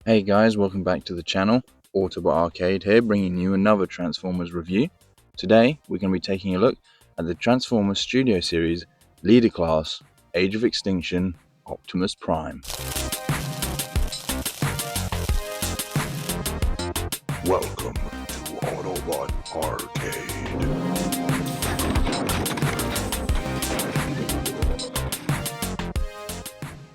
Hey guys, welcome back to the channel. Autobot Arcade here, bringing you another Transformers review. Today we're going to be taking a look at the Transformers Studio Series Leader Class Age of Extinction Optimus Prime. Welcome to Autobot Arcade.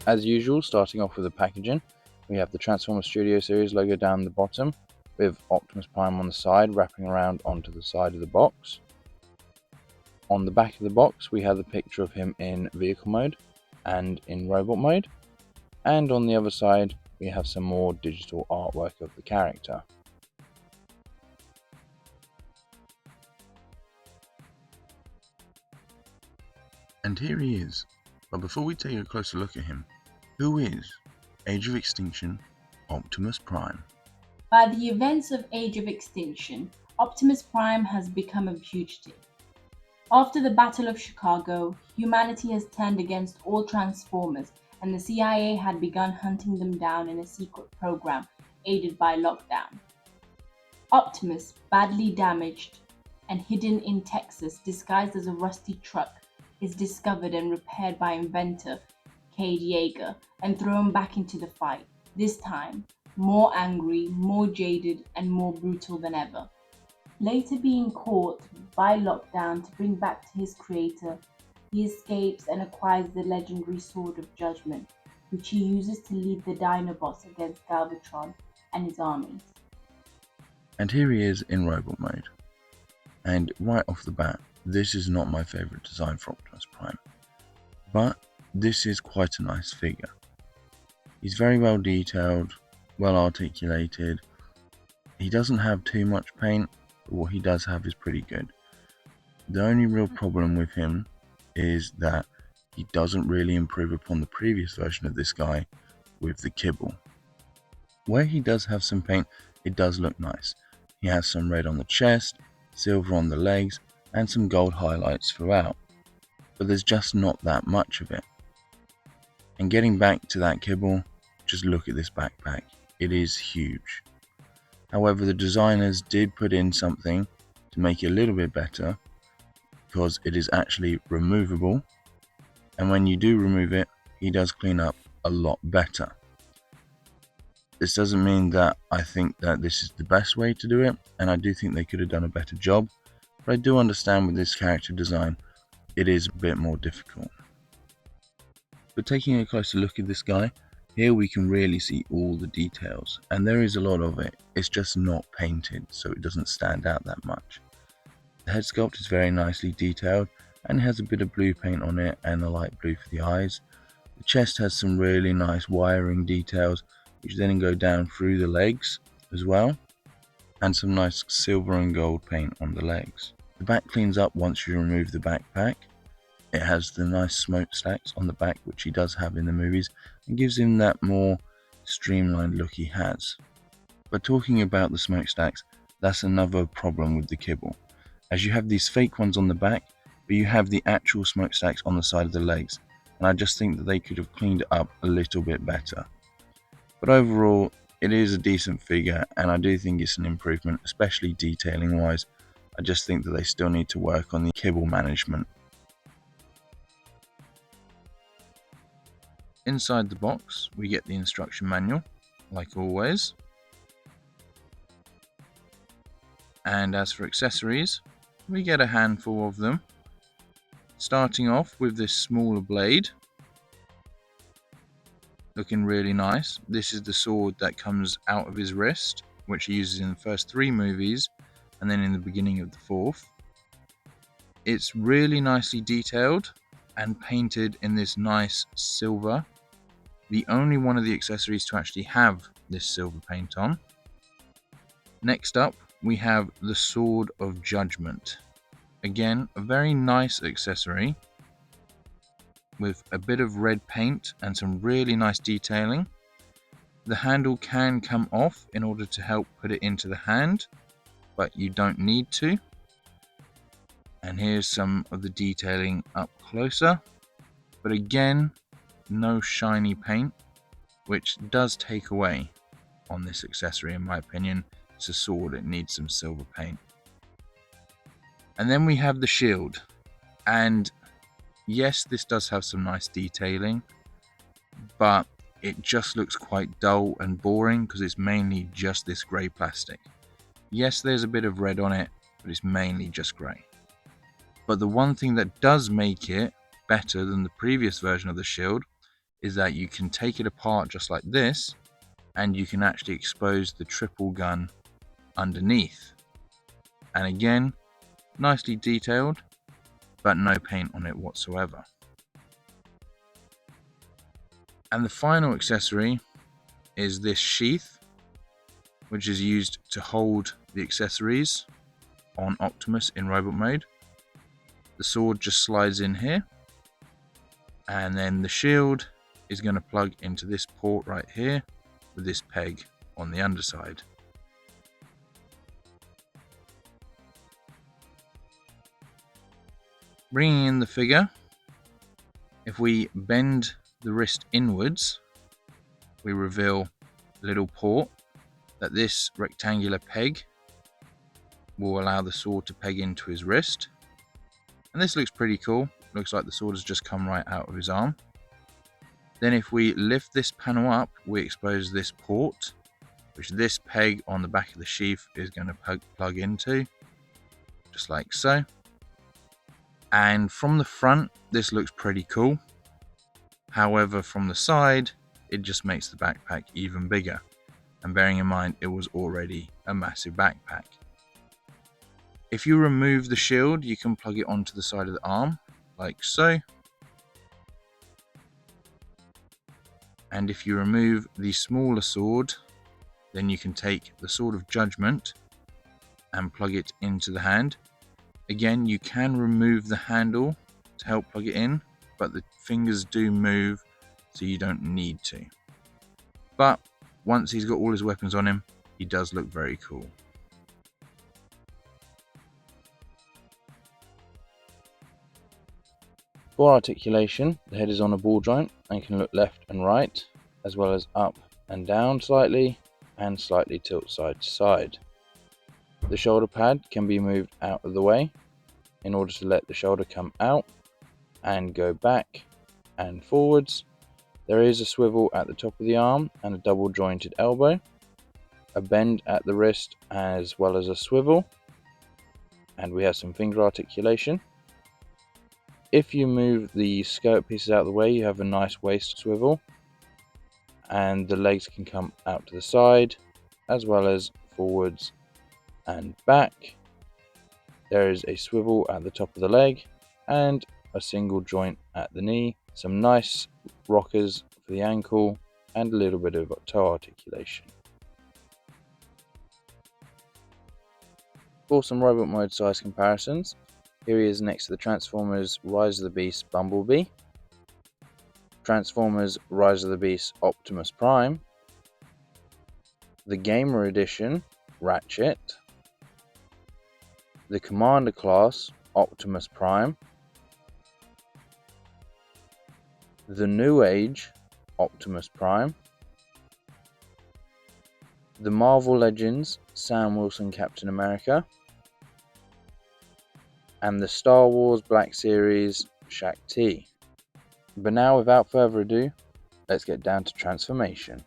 As usual, starting off with the packaging, we have the Transformers Studio Series logo down the bottom, with Optimus Prime on the side, wrapping around onto the side of the box. On the back of the box, we have the picture of him in vehicle mode and in robot mode, and on the other side, we have some more digital artwork of the character. And here he is. But before we take a closer look at him, who is Age of Extinction Optimus Prime? By the events of Age of Extinction, Optimus Prime has become a fugitive. After the Battle of Chicago, humanity has turned against all Transformers, and the CIA had begun hunting them down in a secret program aided by lockdown. Optimus, badly damaged and hidden in Texas disguised as a rusty truck, is discovered and repaired by inventor Cade Yeager and thrown back into the fight, this time more angry, more jaded, and more brutal than ever. Later being caught by lockdown to bring back to his creator, he escapes and acquires the legendary Sword of Judgment, which he uses to lead the Dinobots against Galvatron and his armies. And here he is in robot mode. And right off the bat, this is not my favourite design for Optimus Prime. But this is quite a nice figure. He's very well detailed, well articulated. He doesn't have too much paint, but what he does have is pretty good. The only real problem with him is that he doesn't really improve upon the previous version of this guy with the kibble. Where he does have some paint, it does look nice. He has some red on the chest, silver on the legs, and some gold highlights throughout. But there's just not that much of it. And getting back to that kibble, just look at this backpack. It is huge. However, the designers did put in something to make it a little bit better, because it is actually removable, and when you do remove it, he does clean up a lot better. This doesn't mean that I think that this is the best way to do it, and I do think they could have done a better job, but I do understand with this character design, it is a bit more difficult. But taking a closer look at this guy, here we can really see all the details, and there is a lot of it. It's just not painted, so it doesn't stand out that much. The head sculpt is very nicely detailed and has a bit of blue paint on it and a light blue for the eyes. The chest has some really nice wiring details which then go down through the legs as well, and some nice silver and gold paint on the legs. The back cleans up once you remove the backpack. It has the nice smokestacks on the back, which he does have in the movies, and gives him that more streamlined look he has. But talking about the smokestacks, that's another problem with the kibble, as you have these fake ones on the back, but you have the actual smokestacks on the side of the legs, and I just think that they could have cleaned it up a little bit better. But overall, it is a decent figure, and I do think it's an improvement, especially detailing wise. I just think that they still need to work on the kibble management. Inside the box, we get the instruction manual, like always. And as for accessories, we get a handful of them. Starting off with this smaller blade, looking really nice. This is the sword that comes out of his wrist, which he uses in the first 3 movies, and then in the beginning of the 4th. It's really nicely detailed and painted in this nice silver. The only one of the accessories to actually have this silver paint on. Next up, we have the Sword of Judgment. Again, a very nice accessory with a bit of red paint and some really nice detailing. The handle can come off in order to help put it into the hand, but you don't need to. And here's some of the detailing up closer. But again, no shiny paint, which does take away. on this accessory in my opinion. It's a sword, it needs some silver paint. And then we have the shield, and yes, this does have some nice detailing, but it just looks quite dull and boring because it's mainly just this grey plastic. Yes, there's a bit of red on it, but it's mainly just grey. But the one thing that does make it better than the previous version of the shield is that you can take it apart just like this, and you can actually expose the triple gun underneath. And again, nicely detailed, but no paint on it whatsoever. And the final accessory is this sheath, which is used to hold the accessories on Optimus in robot mode. The sword just slides in here, and then the shield is going to plug into this port right here with this peg on the underside. Bringing in the figure, if we bend the wrist inwards, we reveal a little port that this rectangular peg will allow the sword to peg into his wrist. And this looks pretty cool. Looks like the sword has just come right out of his arm. Then if we lift this panel up, we expose this port, which this peg on the back of the sheath is going to plug into, just like so. And from the front, this looks pretty cool. However, from the side, it just makes the backpack even bigger. And bearing in mind, it was already a massive backpack. If you remove the shield, you can plug it onto the side of the arm, like so. And if you remove the smaller sword, then you can take the Sword of Judgment and plug it into the hand. Again, you can remove the handle to help plug it in, but the fingers do move, so you don't need to. But once he's got all his weapons on him, he does look very cool. For articulation, the head is on a ball joint and can look left and right, as well as up and down slightly, and slightly tilt side to side. The shoulder pad can be moved out of the way in order to let the shoulder come out and go back and forwards. There is a swivel at the top of the arm and a double jointed elbow, a bend at the wrist as well as a swivel, and we have some finger articulation. If you move the skirt pieces out of the way, you have a nice waist swivel, and the legs can come out to the side as well as forwards and back. There is a swivel at the top of the leg and a single joint at the knee, some nice rockers for the ankle, and a little bit of toe articulation. For some robot mode size comparisons, here he is next to the Transformers Rise of the Beast Bumblebee, Transformers Rise of the Beast Optimus Prime, the Gamer Edition Ratchet, the Commander Class Optimus Prime, the New Age Optimus Prime, the Marvel Legends Sam Wilson Captain America, and the Star Wars Black Series Shaq-T. But now, without further ado, let's get down to transformation.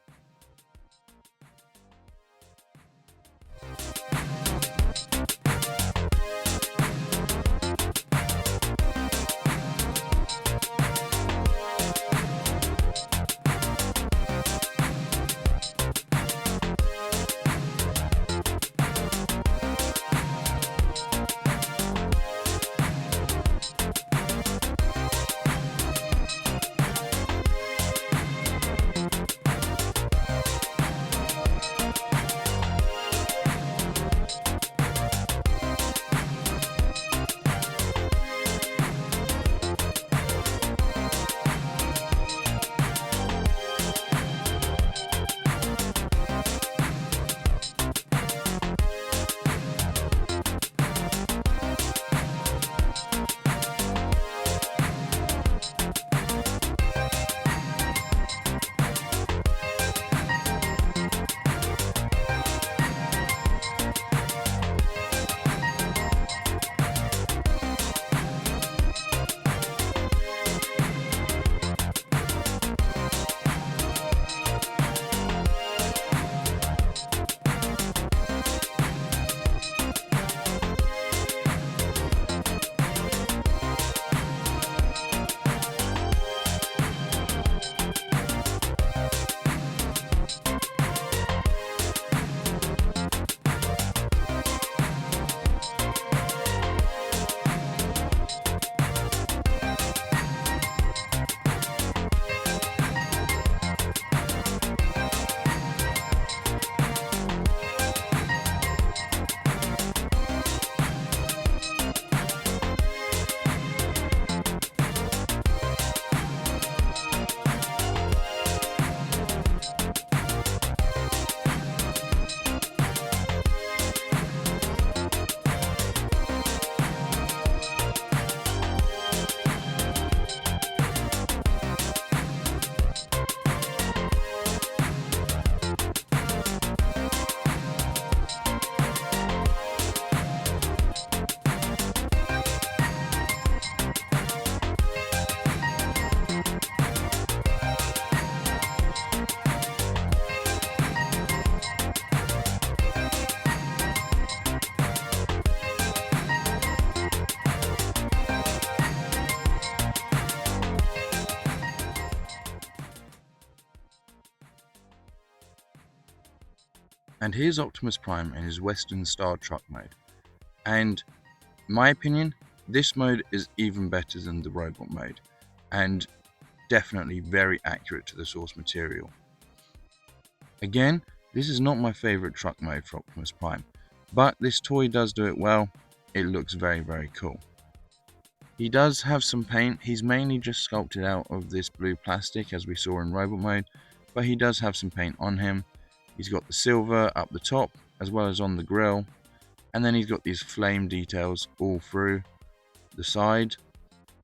And here's Optimus Prime in his Western Star Truck mode. And in my opinion, this mode is even better than the robot mode, and definitely very accurate to the source material. Again, this is not my favourite truck mode for Optimus Prime, but this toy does do it well. It looks very, very cool. He does have some paint. He's mainly just sculpted out of this blue plastic as we saw in robot mode, but he does have some paint on him. He's got the silver up the top as well as on the grille, and then he's got these flame details all through the side.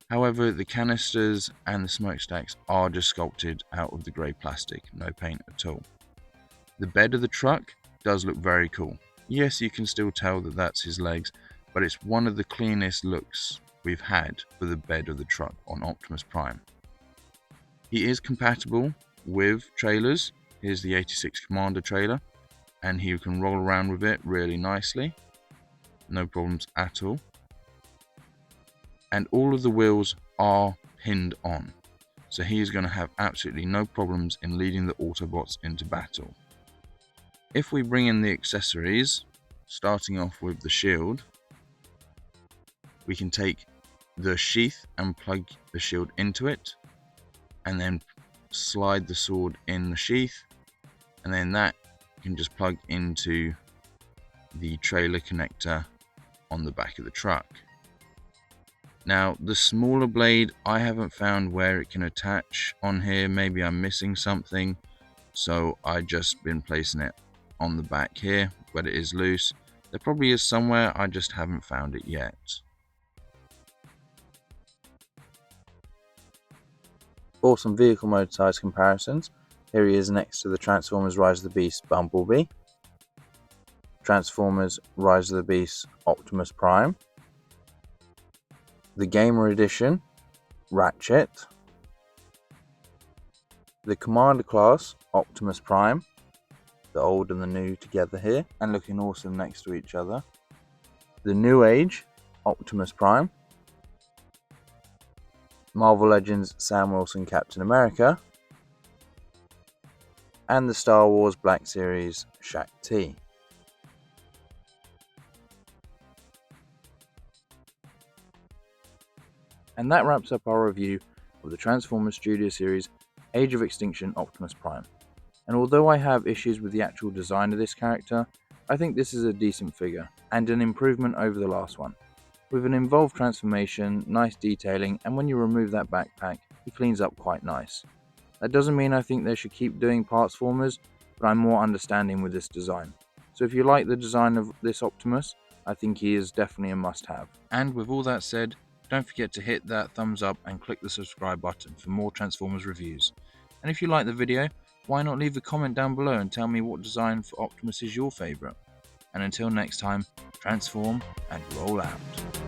However, the canisters and the smokestacks are just sculpted out of the grey plastic, no paint at all. The bed of the truck does look very cool. Yes, you can still tell that that's his legs, but it's one of the cleanest looks we've had for the bed of the truck on Optimus Prime. He is compatible with trailers. Here's the 86 Commander trailer, and you can roll around with it really nicely. No problems at all. And all of the wheels are pinned on, so he is going to have absolutely no problems in leading the Autobots into battle. If we bring in the accessories, starting off with the shield, we can take the sheath and plug the shield into it, and then slide the sword in the sheath, and then that can just plug into the trailer connector on the back of the truck. Now, the smaller blade, I haven't found where it can attach on here. Maybe I'm missing something, so I've just been placing it on the back here, but it is loose. There probably is somewhere, I just haven't found it yet. For some vehicle mode size comparisons, here he is next to the Transformers Rise of the Beast Bumblebee, Transformers Rise of the Beast Optimus Prime, the Gamer Edition Ratchet, the Commander class Optimus Prime, the old and the new together here and looking awesome next to each other, the New Age Optimus Prime, Marvel Legends Sam Wilson Captain America, and the Star Wars Black Series Shaq T. And that wraps up our review of the Transformers Studio Series Age of Extinction Optimus Prime. And although I have issues with the actual design of this character, I think this is a decent figure and an improvement over the last one. With an involved transformation, nice detailing, and when you remove that backpack, he cleans up quite nice. That doesn't mean I think they should keep doing parts formers, but I'm more understanding with this design. So if you like the design of this Optimus, I think he is definitely a must-have. And with all that said, don't forget to hit that thumbs up and click the subscribe button for more Transformers reviews. And if you like the video, why not leave a comment down below and tell me what design for Optimus is your favourite. And until next time, transform and roll out.